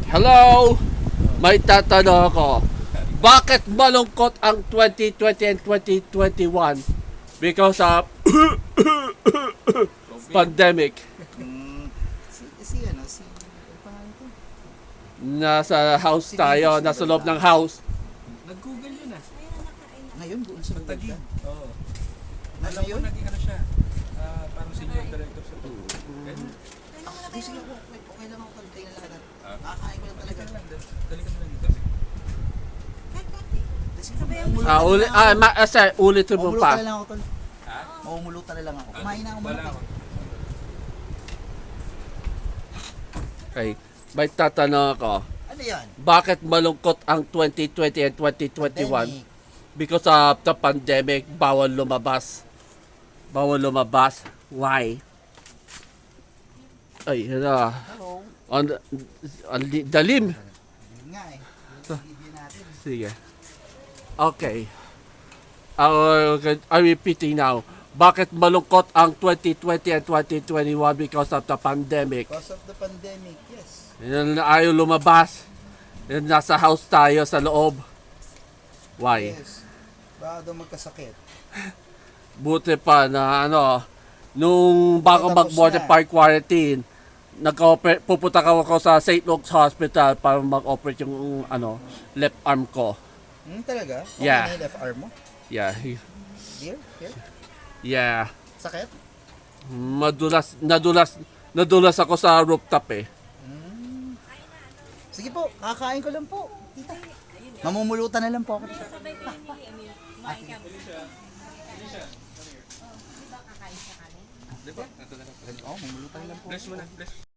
Hello! May tatanong ako. Bakit malungkot ang 2020 and 2021? Because of pandemic. Ano pangalan ito? Nasa house tayo, nasa loob ng house. Nag-google yun ah. Ngayon, buong sa Pagtagi. siya. Oo. Na Alam ko ngayon? naging ano siya. Parang senior director sa to. Di, sige ako, okay lang ako kalitay na lahat. Kakain ko lang Dali talaga. ka na lang. Dali ka na lang dito. Ulitin mo Mamulutan pa. na lang ako, tol. Ha? Mamumulutan na lang ako. Kumain na ako Wala manok. ako. Okay. May tatanong ako. Ano yan? Bakit malungkot ang 2020 and 2021? Pandemic. Because of the pandemic, bawal lumabas. Bawal lumabas. Why? Ay, ano. Hello. Dalim. Yun nga eh. Yung video natin. Sige. Okay. I'm repeating now. Bakit malungkot ang 2020 and 2021 because of the pandemic? Because of the pandemic, yes. Yan, ayaw lumabas. Yan, nasa house tayo sa loob. Why? Yes. Baka daw magkasakit. Buti pa na ano, nung bago Tapos mag-border na. park quarantine, pupunta ka ako sa St. Luke's Hospital para mag-operate yung ano, left arm ko. Talaga? Okay Yeah. na yung left arm mo? Yeah. Here? Here? Yeah. Sakit? Nadulas ako sa rooftop eh. Sige po, kakain ko lang po. Tita. Mamumulutan na lang po ako. Sabay ko yung nili, kumain ka. Di ba? Ito na lang. Oh, mamulutan na lang po. Bless mo na. Bless.